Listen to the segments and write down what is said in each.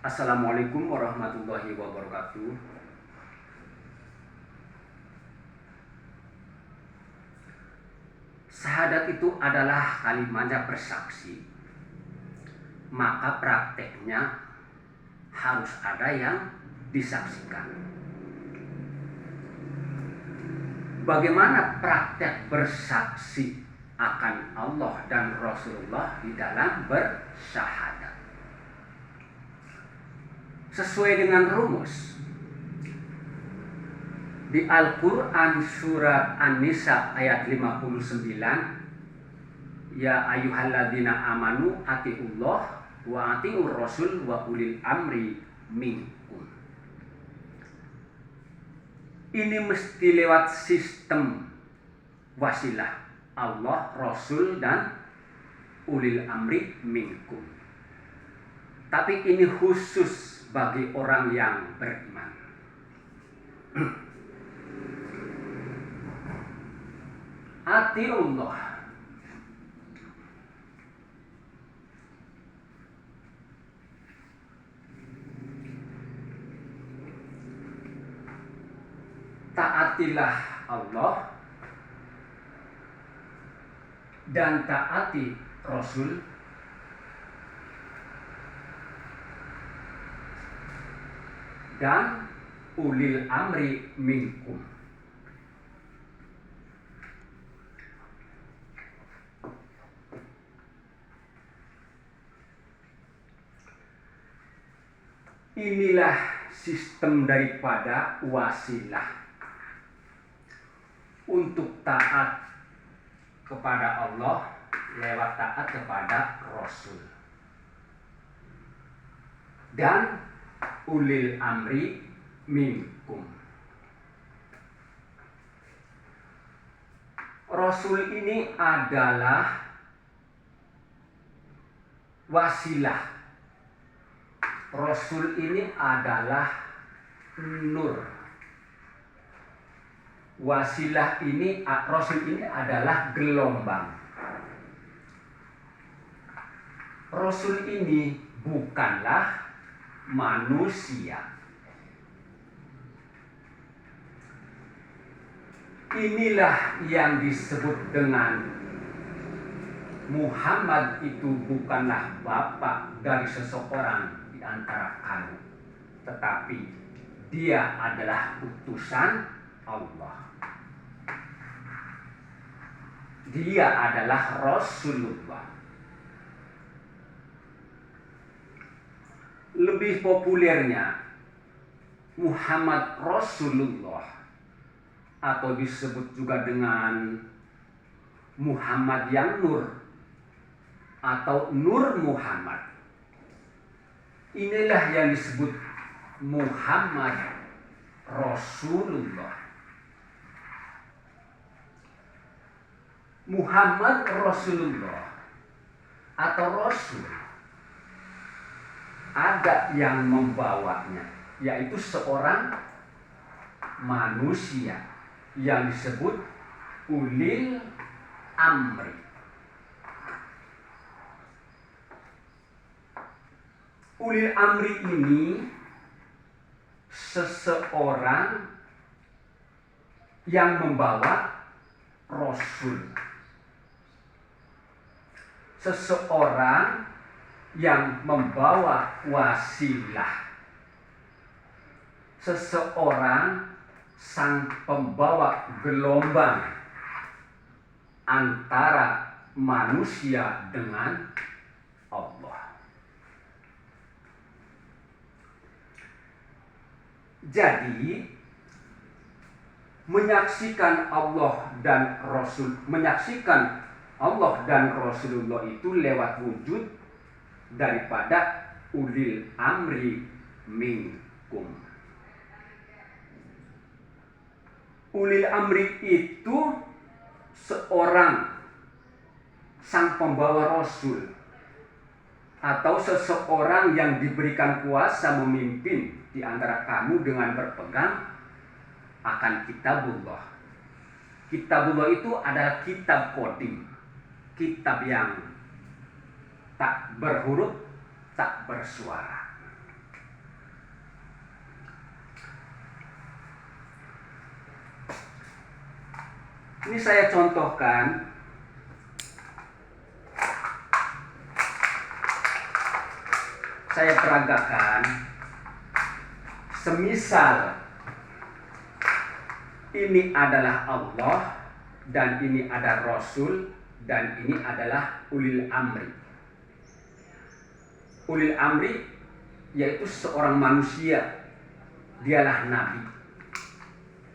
Assalamualaikum warahmatullahi wabarakatuh. Syahadat itu adalah kalimatnya bersaksi, maka prakteknya harus ada yang disaksikan. Bagaimana praktek bersaksi akan Allah dan Rasulullah di dalam bersyahadat? Sesuai dengan rumus di Al-Quran surat An-Nisa ayat 59, ya ayyuhalladzina amanu atiullah wa atiur rasul wa ulil amri minkum. Ini mesti lewat sistem wasilah Allah, Rasul, dan ulil amri minkum. Tapi ini khusus bagi orang yang beriman. Atiullah, taatilah Allah dan taati Rasul dan ulil amri minkum. Inilah sistem daripada wasilah untuk taat kepada Allah lewat taat kepada Rasul dan ulil amri minkum. Rasul ini adalah wasilah. Rasul ini adalah nur. Wasilah ini, Rasul ini adalah gelombang. Rasul ini bukanlah manusia. Inilah yang disebut dengan Muhammad itu bukanlah bapak dari seseorang di antara kamu, tetapi dia adalah utusan Allah. Dia adalah Rasulullah. Lebih populernya Muhammad Rasulullah, atau disebut juga dengan Muhammad yang Nur atau Nur Muhammad. Inilah yang disebut Muhammad Rasulullah. Muhammad Rasulullah atau Rasul ada yang membawanya, yaitu seorang manusia yang disebut ulil amri. Ulil amri ini seseorang yang membawa Rasul, seseorang yang membawa wasilah, seseorang sang pembawa gelombang antara manusia dengan Allah. Jadi menyaksikan Allah dan Rasulullah itu lewat wujud daripada ulil amri minkum. Ulil amri itu seorang sang pembawa Rasul atau seseorang yang diberikan kuasa memimpin di antara kamu dengan berpegang akan kitabullah. Kitabullah itu adalah kitab kodim, kitab yang tak berhuruf, tak bersuara. Ini saya contohkan saya peragakan, semisal ini adalah Allah dan ini ada Rasul dan ini adalah ulil amri. Ulil amri yaitu seorang manusia, dialah Nabi.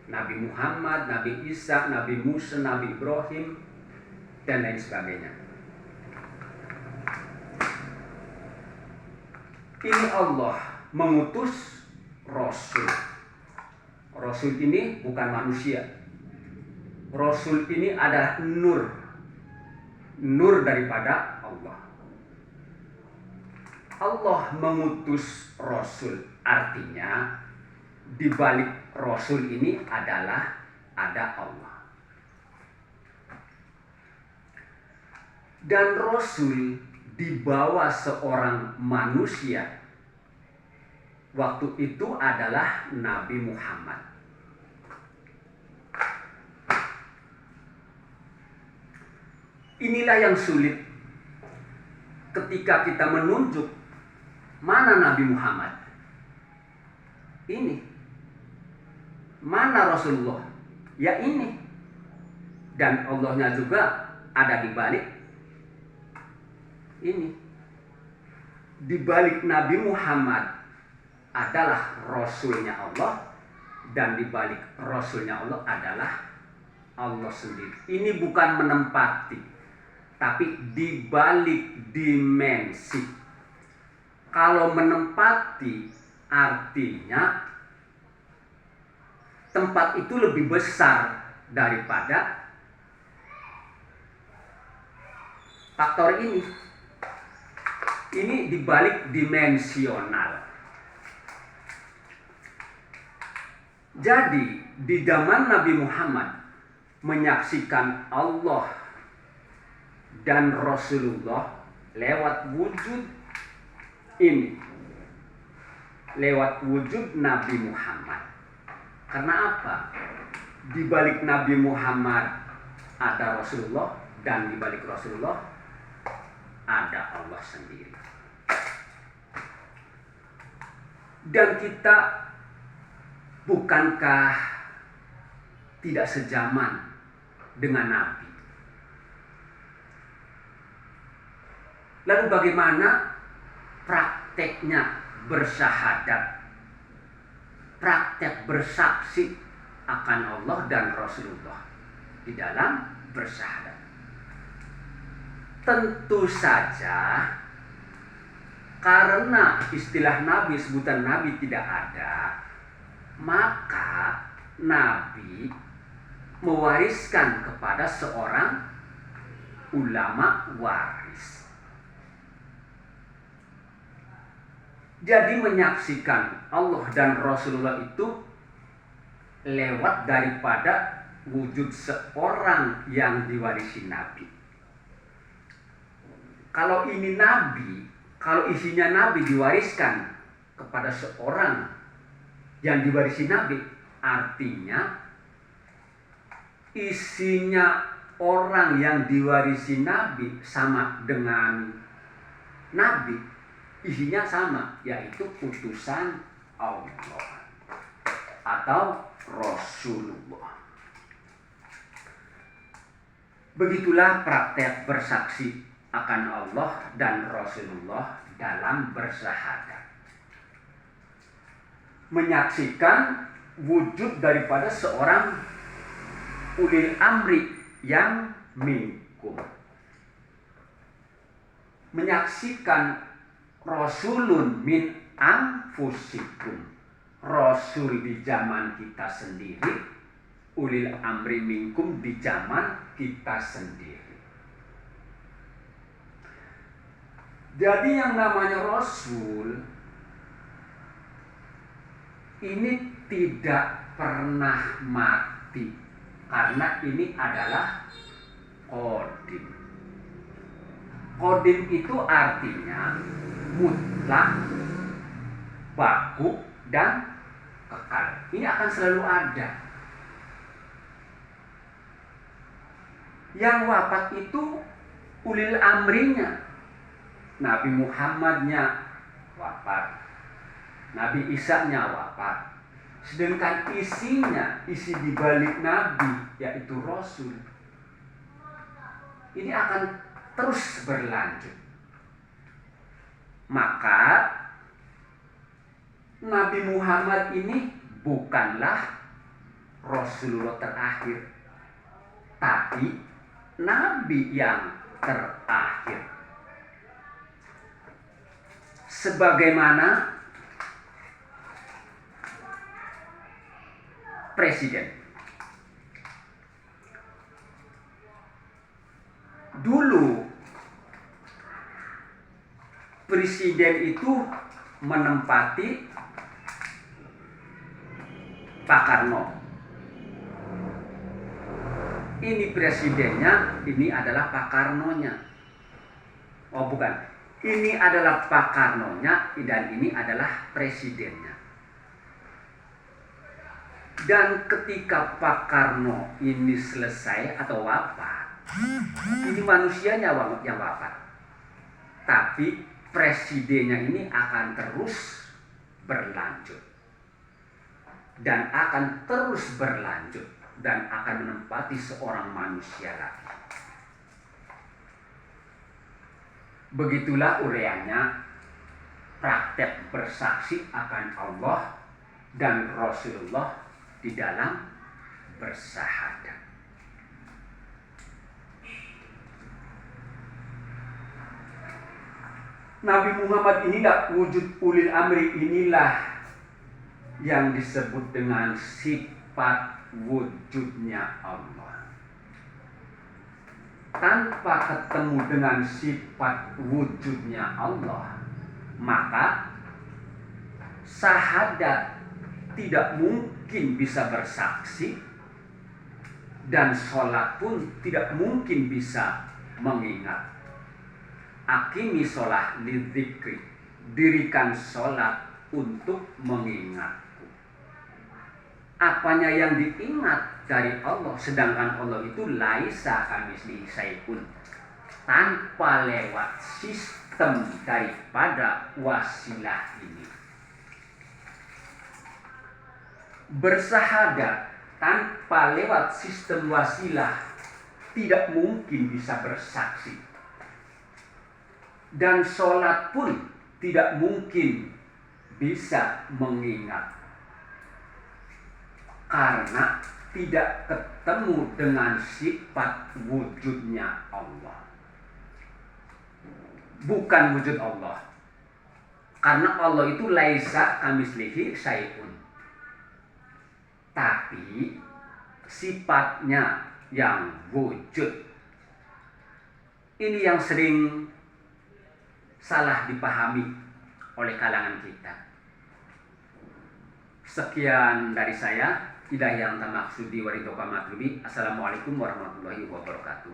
Nabi Muhammad, Nabi Isa, Nabi Musa, Nabi Ibrahim, dan lain sebagainya. Ini Allah mengutus Rasul. Rasul ini bukan manusia. Rasul ini adalah nur. Nur daripada Allah. Allah mengutus Rasul. Artinya di balik Rasul ini adalah ada Allah. Dan Rasul dibawa seorang manusia. Waktu itu adalah Nabi Muhammad. Inilah yang sulit ketika kita menunjuk mana Nabi Muhammad. Ini. Mana Rasulullah? Ya ini. Dan Allahnya juga ada di balik ini. Di balik Nabi Muhammad adalah Rasulnya Allah, dan di balik Rasulnya Allah adalah Allah sendiri. Ini bukan menempati, tapi di balik dimensi. Kalau menempati artinya tempat itu lebih besar daripada faktor ini. Ini dibalik dimensional. Jadi di zaman Nabi Muhammad menyaksikan Allah dan Rasulullah lewat wujud ini, lewat wujud Nabi Muhammad. Karena apa? Di balik Nabi Muhammad ada Rasulullah, dan di balik Rasulullah ada Allah sendiri. Dan kita bukankah tidak sejaman dengan Nabi? Lalu bagaimana prakteknya bersyahadat, praktek bersaksi akan Allah dan Rasulullah di dalam bersyahadat? Tentu saja karena istilah Nabi, sebutan Nabi tidak ada, maka Nabi mewariskan kepada seorang ulama waris. Jadi menyaksikan Allah dan Rasulullah itu lewat daripada wujud seorang yang diwarisi Nabi. Kalau ini Nabi, kalau isinya Nabi diwariskan kepada seorang yang diwarisi Nabi, artinya isinya orang yang diwarisi Nabi sama dengan Nabi. Isinya sama, yaitu utusan Allah atau Rasulullah. Begitulah praktek bersaksi akan Allah dan Rasulullah dalam bersyahadat. Menyaksikan wujud daripada seorang ulil amri yang minkum. Menyaksikan Rasulun min anfusikum. Rasul di zaman kita sendiri, ulil amri minkum di zaman kita sendiri. Jadi yang namanya Rasul ini tidak pernah mati, karena ini adalah qadim. Qadim itu artinya mutlak, baku, dan kekal. Ini akan selalu ada. Yang wafat itu ulil amrinya. Nabi Muhammadnya wafat, Nabi Isa-nya wafat. Sedangkan isinya, isi di balik Nabi, yaitu Rasul, ini akan terus berlanjut. Maka Nabi Muhammad ini bukanlah Rasulullah terakhir, tapi Nabi yang terakhir. Sebagaimana presiden. Dulu presiden itu menempati Pak Karno. Ini presidennya, ini adalah Pak Karnonya. Oh bukan, ini adalah Pak Karnonya dan ini adalah presidennya. Dan ketika Pak Karno ini selesai atau wafat, ini manusianya yang wafat. Tapi presidennya ini akan terus berlanjut. Dan akan terus berlanjut. Dan akan menempati seorang manusia lagi. Begitulah uraiannya praktek bersaksi akan Allah dan Rasulullah di dalam bersahadat. Nabi Muhammad inilah wujud ulil amri, inilah yang disebut dengan sifat wujudnya Allah. Tanpa ketemu dengan sifat wujudnya Allah, maka sahadat tidak mungkin bisa bersaksi, dan sholat pun tidak mungkin bisa mengingat. Akimi sholat lidzikri, dirikan sholat untuk mengingatku. Apanya yang diingat dari Allah, sedangkan Allah itu laisa kamitslihi syai'un, tanpa lewat sistem daripada wasilah ini. Bersahadat tanpa lewat sistem wasilah tidak mungkin bisa bersaksi. Dan sholat pun tidak mungkin bisa mengingat. Karena tidak ketemu dengan sifat wujudnya Allah. Bukan wujud Allah. Karena Allah itu laisa kamitslihi syai'un. Tapi sifatnya yang wujud. Ini yang sering salah dipahami oleh kalangan kita. Sekian dari saya. Hidayah yang tak maksudi waridhoka matlubi. Assalamualaikum warahmatullahi wabarakatuh.